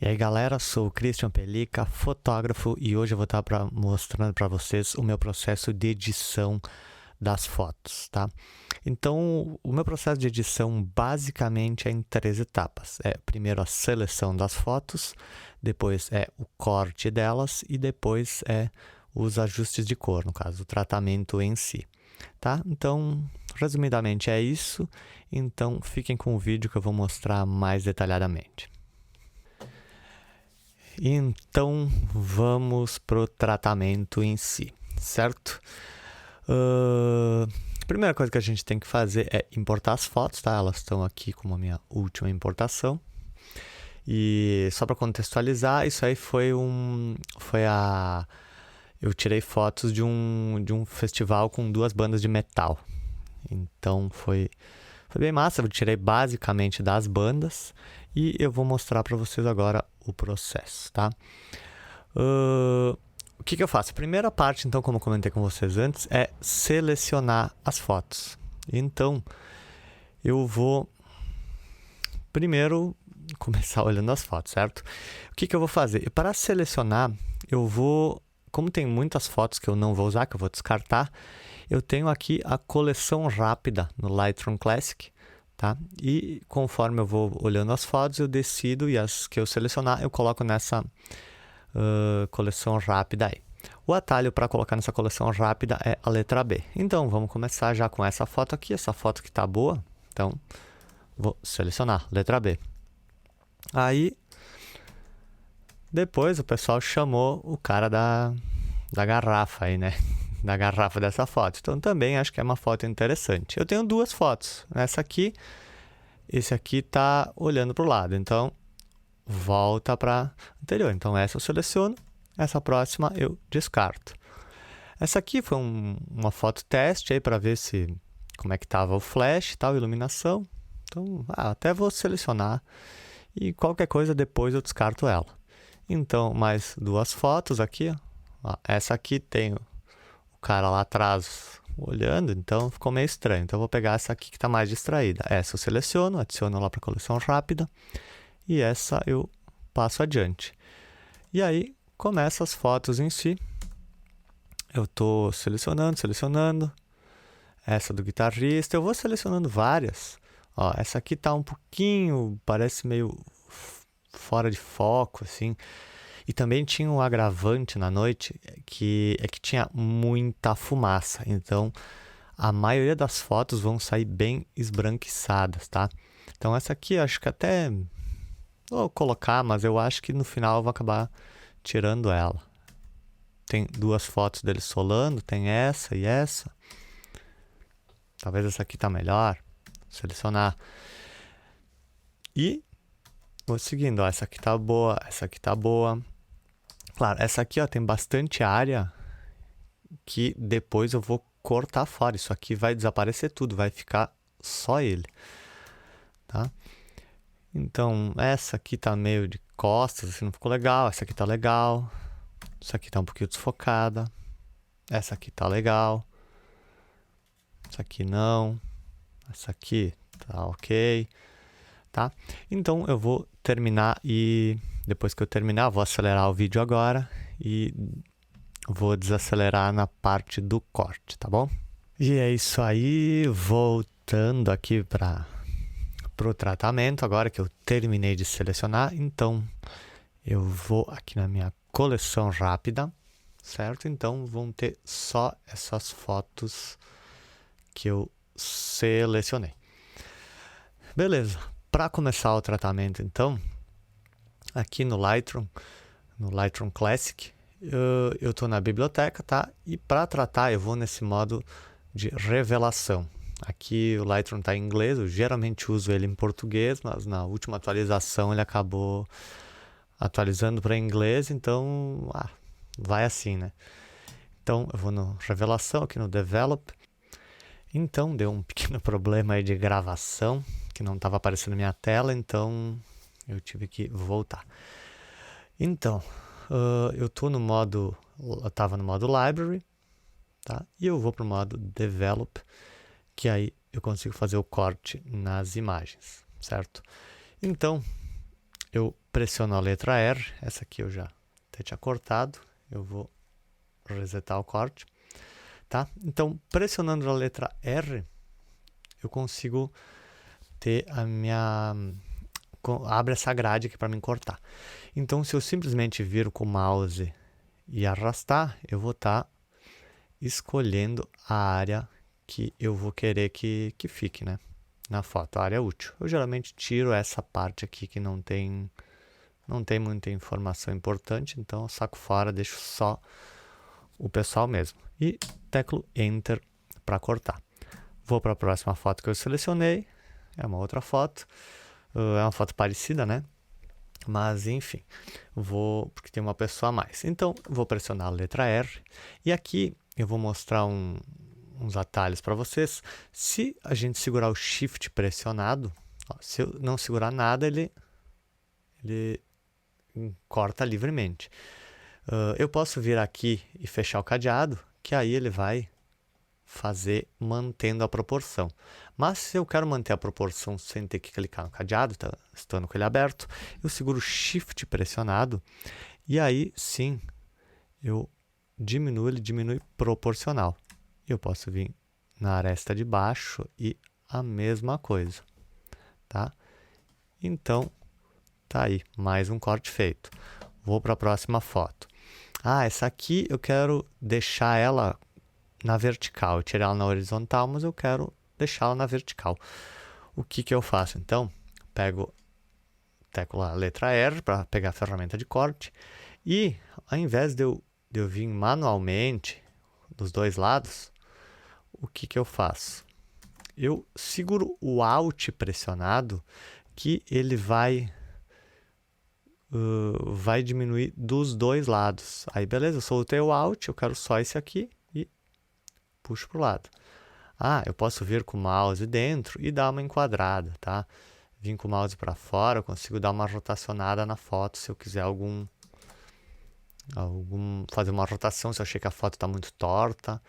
E aí galera, sou o Christian Pelica, fotógrafo, e hoje eu vou estar mostrando para vocês o meu processo de edição das fotos, tá? Então, o meu processo de edição basicamente é em 3 etapas. Primeiro a seleção das fotos, depois é o corte delas e depois é os ajustes de cor, no caso, o tratamento em si, tá? Então, resumidamente é isso. Então, fiquem com o vídeo que eu vou mostrar mais detalhadamente. Então, vamos pro tratamento em si, certo? A primeira coisa que a gente tem que fazer é importar as fotos, tá? Elas estão aqui como a minha última importação. E só para contextualizar, isso aí eu tirei fotos de um festival com 2 bandas de metal. Então, foi bem massa, eu tirei basicamente das bandas e eu vou mostrar para vocês agora o processo, tá? O que eu faço? A primeira parte, então, como eu comentei com vocês antes, é selecionar as fotos. Então, eu vou primeiro começar olhando as fotos, certo? O que eu vou fazer? Para selecionar, como tem muitas fotos que eu não vou usar, que eu vou descartar, eu tenho aqui a coleção rápida no Lightroom Classic, tá? E conforme eu vou olhando as fotos, eu decido, e as que eu selecionar, eu coloco nessa coleção rápida aí. O atalho para colocar nessa coleção rápida é a letra B. Então, vamos começar já com essa foto aqui, essa foto que está boa. Então, vou selecionar, letra B. Aí, depois o pessoal chamou o cara da garrafa aí, né? Da garrafa dessa foto. Então, também acho que é uma foto interessante. Eu tenho 2 fotos. Essa aqui, esse aqui está olhando para o lado. Então, volta para anterior. Então, essa eu seleciono. Essa próxima eu descarto. Essa aqui foi uma foto teste aí para ver como é que estava o flash, tal, iluminação. Então, até vou selecionar e qualquer coisa depois eu descarto ela. Então, mais 2 fotos aqui. Ó, essa aqui tem o cara lá atrás olhando, então ficou meio estranho. Então, eu vou pegar essa aqui que está mais distraída. Essa eu seleciono, adiciono lá para a coleção rápida e essa eu passo adiante. E aí, começa as fotos em si. Eu estou selecionando. Essa do guitarrista, eu vou selecionando várias. Ó, essa aqui tá um pouquinho, parece meio fora de foco, assim. E também tinha um agravante na noite, que tinha muita fumaça. Então, a maioria das fotos vão sair bem esbranquiçadas, tá? Então, essa aqui, acho que até vou colocar, mas eu acho que no final eu vou acabar tirando ela. Tem 2 fotos dele solando, tem essa e essa. Talvez essa aqui tá melhor. Selecionar. E vou seguindo, ó, essa aqui tá boa, essa aqui tá boa. Claro, essa aqui, ó, tem bastante área que depois eu vou cortar fora. Isso aqui vai desaparecer tudo, vai ficar só ele, tá? Então, essa aqui tá meio de costas, assim, não ficou legal. Essa aqui tá legal. Essa aqui tá um pouquinho desfocada. Essa aqui tá legal. Essa aqui não. Essa aqui tá ok, tá? Então, eu vou terminar e depois que eu terminar, vou acelerar o vídeo agora e vou desacelerar na parte do corte, tá bom? E é isso aí, voltando aqui para o tratamento, agora que eu terminei de selecionar, então eu vou aqui na minha coleção rápida, certo? Então vão ter só essas fotos que eu selecionei. Beleza, para começar o tratamento então, aqui no Lightroom Classic, eu estou na biblioteca, tá? E para tratar eu vou nesse modo de revelação. Aqui o Lightroom está em inglês, eu geralmente uso ele em português, mas na última atualização ele acabou atualizando para inglês, então vai assim, né? Então eu vou no revelação, aqui no Develop. Então deu um pequeno problema aí de gravação, que não estava aparecendo na minha tela, então eu tive que voltar. Então, eu estava no modo Library, tá? E eu vou para o modo Develop, que aí eu consigo fazer o corte nas imagens, certo? Então, eu pressiono a letra R, essa aqui eu já até tinha cortado, eu vou resetar o corte, tá? Então, pressionando a letra R, eu consigo ter a minha... abre essa grade aqui para mim cortar. Então, se eu simplesmente viro com o mouse e arrastar, eu vou estar escolhendo a área que eu vou querer que fique, né? Na foto, a área útil. Eu geralmente tiro essa parte aqui que não tem muita informação importante, então eu saco fora, deixo só o pessoal mesmo. E teclo Enter para cortar. Vou para a próxima foto que eu selecionei, é uma outra foto, é uma foto parecida, né? Mas enfim, porque tem uma pessoa a mais. Então, vou pressionar a letra R e aqui eu vou mostrar uns atalhos para vocês. Se a gente segurar o Shift pressionado, ó, se eu não segurar nada, ele corta livremente. Eu posso vir aqui e fechar o cadeado, que aí ele vai fazer mantendo a proporção. Mas se eu quero manter a proporção sem ter que clicar no cadeado, estando com ele aberto, eu seguro Shift pressionado e aí sim eu diminuo, ele diminui proporcional. Eu posso vir na aresta de baixo e a mesma coisa, tá? Então, tá aí, mais um corte feito. Vou para a próxima foto. Essa aqui eu quero deixar ela na vertical. Eu tirei ela na horizontal, mas eu quero deixá-la na vertical. O que eu faço? Então, teclo a letra R para pegar a ferramenta de corte e, ao invés de eu vir manualmente dos dois lados, o que eu faço? Eu seguro o Alt pressionado, que ele vai diminuir dos dois lados. Aí, beleza, eu soltei o Alt, eu quero só esse aqui e puxo para o lado. Eu posso vir com o mouse dentro e dar uma enquadrada, tá? Vim com o mouse para fora, eu consigo dar uma rotacionada na foto se eu quiser fazer uma rotação, se eu achei que a foto está muito torta.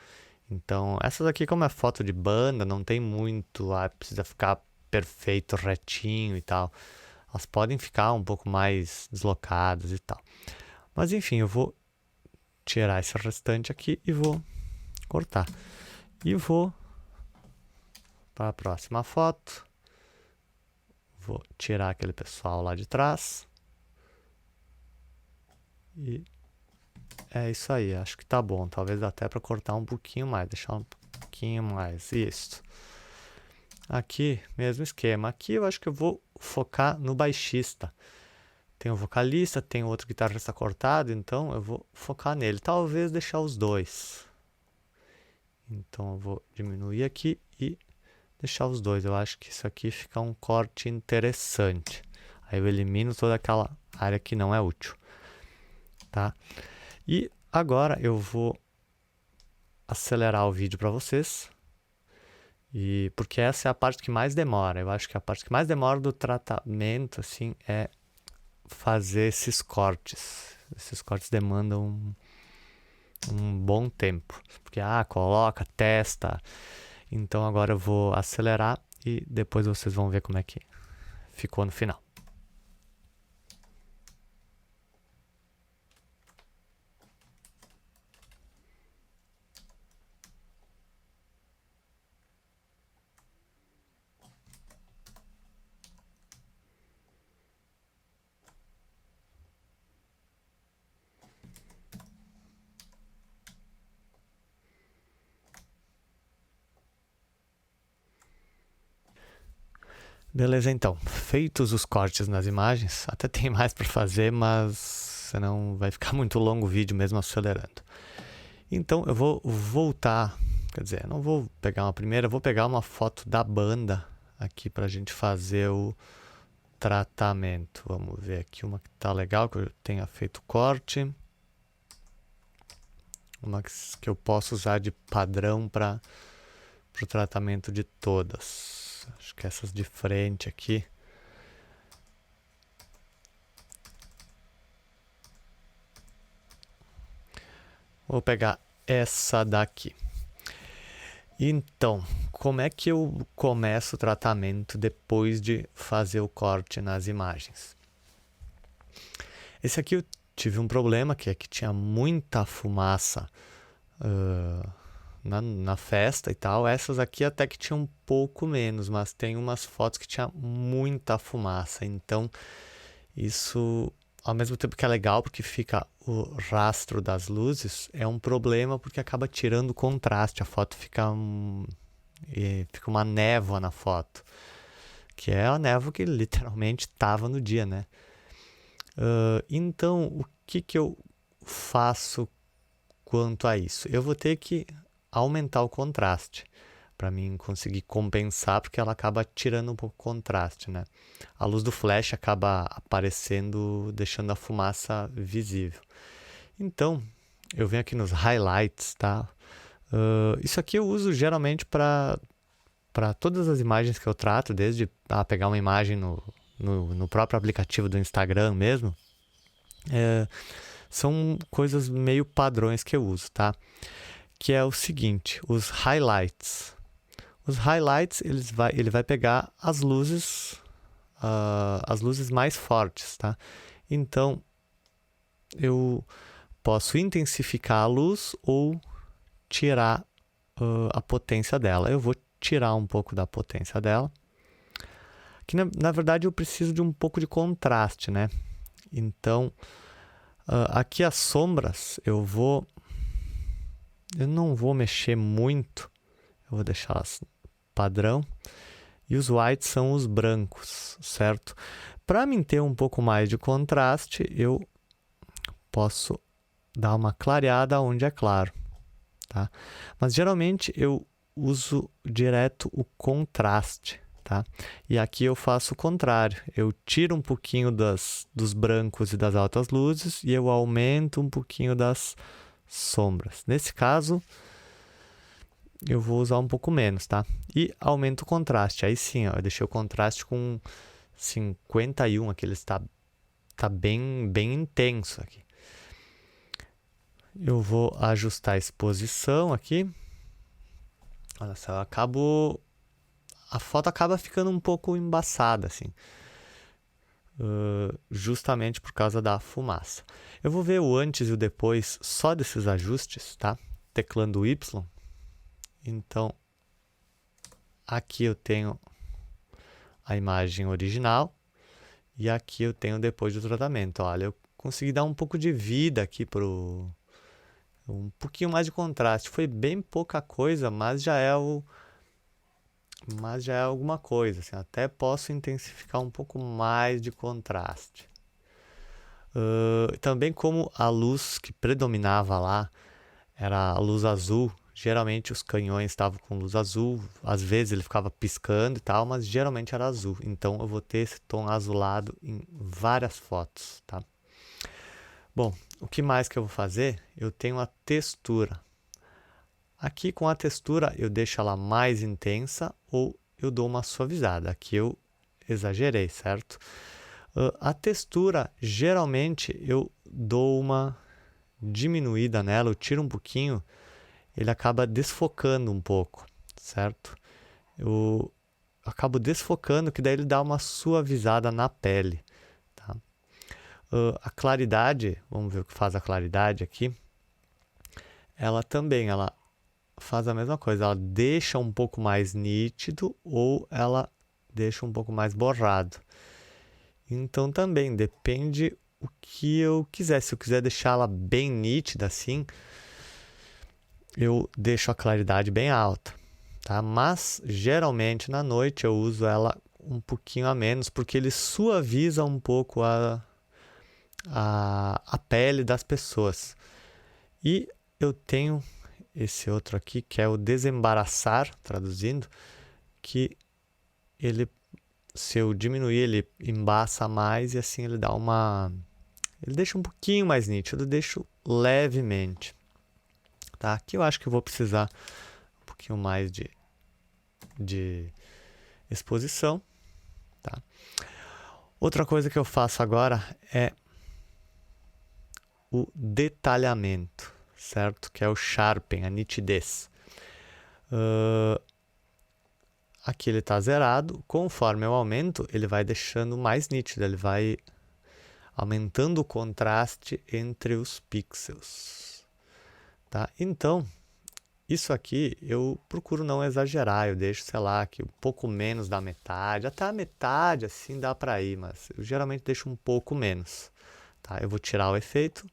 Então, essas aqui, como é foto de banda, não tem muito, precisa ficar perfeito, retinho e tal. Elas podem ficar um pouco mais deslocadas e tal. Mas enfim, eu vou tirar esse restante aqui e vou cortar. E vou para a próxima foto. Vou tirar aquele pessoal lá de trás. E é isso aí, acho que tá bom. Talvez até para cortar um pouquinho mais, deixar um pouquinho mais. Isso. Aqui, mesmo esquema. Aqui eu acho que eu vou focar no baixista. Tem o vocalista, tem outro guitarrista cortado, então eu vou focar nele. Talvez deixar os dois. Então eu vou diminuir aqui e deixar os dois. Eu acho que isso aqui fica um corte interessante. Aí eu elimino toda aquela área que não é útil. Tá? E agora eu vou acelerar o vídeo para vocês. Porque essa é a parte que mais demora. Eu acho que a parte que mais demora do tratamento assim, é fazer esses cortes. Esses cortes demandam um bom tempo. Porque, coloca, testa. Então agora eu vou acelerar e depois vocês vão ver como é que ficou no final. Beleza, então. Feitos os cortes nas imagens, até tem mais para fazer, mas senão vai ficar muito longo o vídeo mesmo acelerando. Então eu vou voltar, quer dizer, não vou pegar uma primeira, vou pegar uma foto da banda aqui para a gente fazer o tratamento. Vamos ver aqui uma que tá legal, que eu tenha feito corte. Uma que eu posso usar de padrão para o tratamento de todas. Acho que essas de frente aqui. Vou pegar essa daqui. Então, como é que eu começo o tratamento depois de fazer o corte nas imagens? Esse aqui eu tive um problema, que é que tinha muita fumaça na festa e tal. Essas aqui até que tinha um pouco menos, mas tem umas fotos que tinha muita fumaça. Então, isso, ao mesmo tempo que é legal, porque fica o rastro das luzes, é um problema porque acaba tirando o contraste. A foto fica uma névoa na foto, que é a névoa que literalmente estava no dia, né? Então, o que eu faço quanto a isso? Eu vou ter que aumentar o contraste para mim conseguir compensar, porque ela acaba tirando um pouco o contraste, né? A luz do flash acaba aparecendo, deixando a fumaça visível. Então, eu venho aqui nos highlights, tá? Isso aqui eu uso geralmente para todas as imagens que eu trato, desde pegar uma imagem no próprio aplicativo do Instagram mesmo. São coisas meio padrões que eu uso, tá? Que é o seguinte, os highlights. Os highlights, ele vai pegar as luzes mais fortes, tá? Então, eu posso intensificar a luz ou tirar a potência dela. Eu vou tirar um pouco da potência dela. Que, na verdade, eu preciso de um pouco de contraste, né? Então, aqui as sombras, eu não vou mexer muito. Eu vou deixá-las padrão. E os whites são os brancos, certo? Para mim ter um pouco mais de contraste, eu posso dar uma clareada onde é claro, tá? Mas geralmente eu uso direto o contraste, tá? E aqui eu faço o contrário. Eu tiro um pouquinho dos brancos e das altas luzes e eu aumento um pouquinho das sombras. Nesse caso, eu vou usar um pouco menos, tá? E aumento o contraste. Aí sim, ó, eu deixei o contraste com 51, aqui ele está bem intenso aqui. Eu vou ajustar a exposição aqui. Olha só, a foto acaba ficando um pouco embaçada, assim. Justamente por causa da fumaça. Eu vou ver o antes e o depois só desses ajustes, tá? Teclando Y. Então, aqui eu tenho a imagem original e aqui eu tenho depois do tratamento. Olha, eu consegui dar um pouco de vida aqui um pouquinho mais de contraste. Foi bem pouca coisa, mas já é alguma coisa. Assim, até posso intensificar um pouco mais de contraste. Também como a luz que predominava lá era a luz azul. Geralmente os canhões estavam com luz azul, às vezes ele ficava piscando e tal, mas geralmente era azul. Então eu vou ter esse tom azulado em várias fotos, tá? Bom, o que mais que eu vou fazer? Eu tenho a textura. Aqui com a textura eu deixo ela mais intensa ou eu dou uma suavizada. Aqui eu exagerei, certo? A textura, geralmente eu dou uma diminuída nela, eu tiro um pouquinho, ele acaba desfocando um pouco, certo? Eu acabo desfocando, que daí ele dá uma suavizada na pele, tá? A claridade, vamos ver o que faz a claridade aqui. Ela faz a mesma coisa, ela deixa um pouco mais nítido ou ela deixa um pouco mais borrado. Então também depende o que eu quiser. Se eu quiser deixá-la bem nítida assim, eu deixo a claridade bem alta, tá? Mas geralmente na noite eu uso ela um pouquinho a menos, porque ele suaviza um pouco a pele das pessoas. E eu tenho esse outro aqui, que é o desembaraçar, traduzindo, que ele, se eu diminuir, ele embaça mais e assim ele deixa um pouquinho mais nítido, eu deixo levemente. Tá? Aqui eu acho que eu vou precisar um pouquinho mais de exposição. Tá? Outra coisa que eu faço agora é o detalhamento, certo? Que é o sharpen, a nitidez. Aqui ele está zerado. Conforme eu aumento, ele vai deixando mais nítido. Ele vai aumentando o contraste entre os pixels, tá? Então, isso aqui eu procuro não exagerar, eu deixo, sei lá, que um pouco menos da metade, até a metade assim dá para ir, mas eu geralmente deixo um pouco menos, tá? Eu vou tirar o efeito,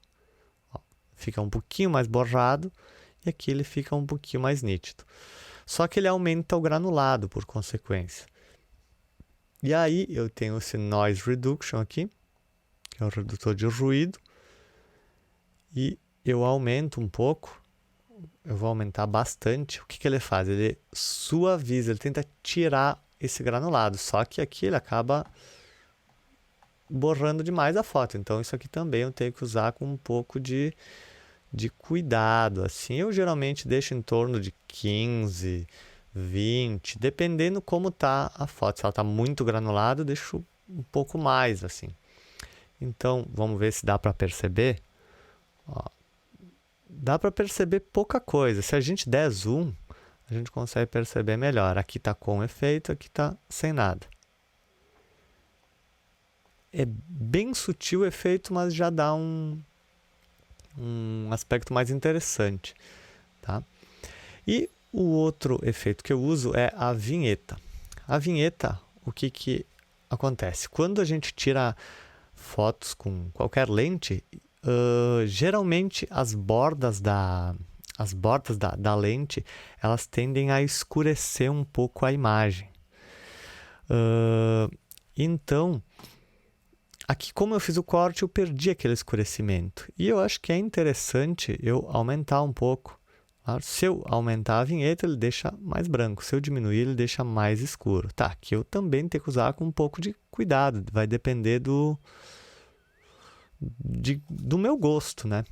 ó, fica um pouquinho mais borrado e aqui ele fica um pouquinho mais nítido. Só que ele aumenta o granulado por consequência. E aí eu tenho esse Noise Reduction aqui, que é o redutor de ruído, e eu aumento um pouco. Eu vou aumentar bastante. O que ele faz? Ele suaviza, ele tenta tirar esse granulado. Só que aqui ele acaba borrando demais a foto. Então isso aqui também eu tenho que usar com um pouco de cuidado. Assim, eu geralmente deixo em torno de 15, 20, dependendo como tá a foto. Se ela tá muito granulada, eu deixo um pouco mais, assim. Então, vamos ver se dá para perceber. Ó, dá para perceber pouca coisa. Se a gente der zoom, a gente consegue perceber melhor. Aqui está com efeito, aqui está sem nada. É bem sutil o efeito, mas já dá um aspecto mais interessante, tá? E o outro efeito que eu uso é a vinheta. A vinheta, o que acontece? Quando a gente tira fotos com qualquer lente, geralmente as bordas da lente, elas tendem a escurecer um pouco a imagem. Então, aqui como eu fiz o corte, eu perdi aquele escurecimento. E eu acho que é interessante eu aumentar um pouco. Se eu aumentar a vinheta, ele deixa mais branco. Se eu diminuir, ele deixa mais escuro. Tá, aqui eu também tenho que usar com um pouco de cuidado. Vai depender do meu gosto, né?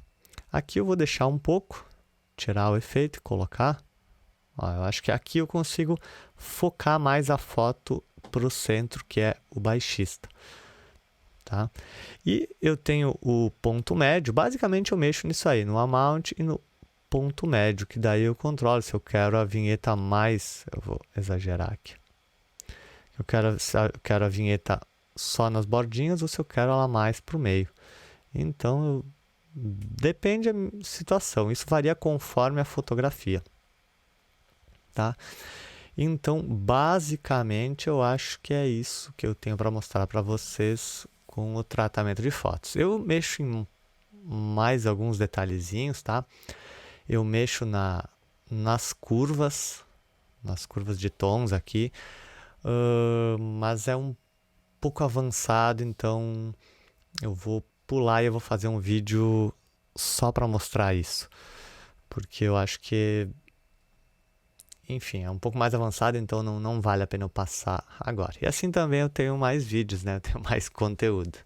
Aqui eu vou deixar um pouco, tirar o efeito e colocar. Ó, eu acho que aqui eu consigo focar mais a foto para o centro, que é o baixista. Tá? E eu tenho o ponto médio. Basicamente eu mexo nisso aí, no amount e no ponto médio, que daí eu controlo se eu quero a vinheta mais... Eu vou exagerar aqui. Se eu quero a vinheta só nas bordinhas ou se eu quero ela mais para o meio. Então, depende da situação. Isso varia conforme a fotografia. Tá? Então, basicamente, eu acho que é isso que eu tenho para mostrar para vocês com o tratamento de fotos. Eu mexo em mais alguns detalhezinhos, tá? Eu mexo nas curvas de tons aqui, mas é um pouco avançado, então eu vou pular e eu vou fazer um vídeo só para mostrar isso, porque eu acho que, enfim, é um pouco mais avançado, então não vale a pena eu passar agora. E assim também eu tenho mais vídeos, né? Eu tenho mais conteúdo.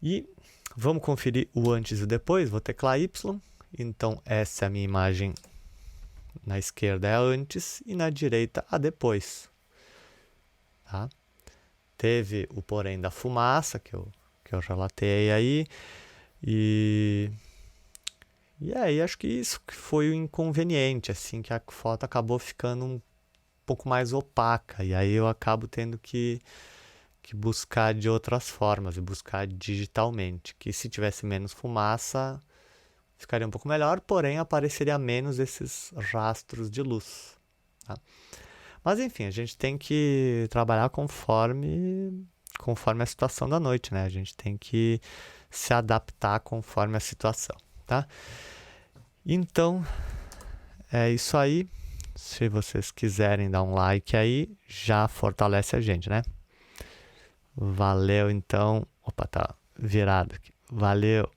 E vamos conferir o antes e o depois. Vou teclar Y. Então essa é a minha imagem. Na esquerda é a antes e na direita a depois. Tá? Teve o porém da fumaça, que eu relatei aí. E aí acho que isso que foi o inconveniente, assim, que a foto acabou ficando um pouco mais opaca. E aí eu acabo tendo que buscar de outras formas, e buscar digitalmente. Que se tivesse menos fumaça, ficaria um pouco melhor, porém apareceria menos esses rastros de luz. Tá? Mas enfim, a gente tem que trabalhar conforme a situação da noite, né? A gente tem que se adaptar conforme a situação, tá? Então, é isso aí. Se vocês quiserem dar um like aí, já fortalece a gente, né? Valeu, então. Opa, tá virado aqui. Valeu!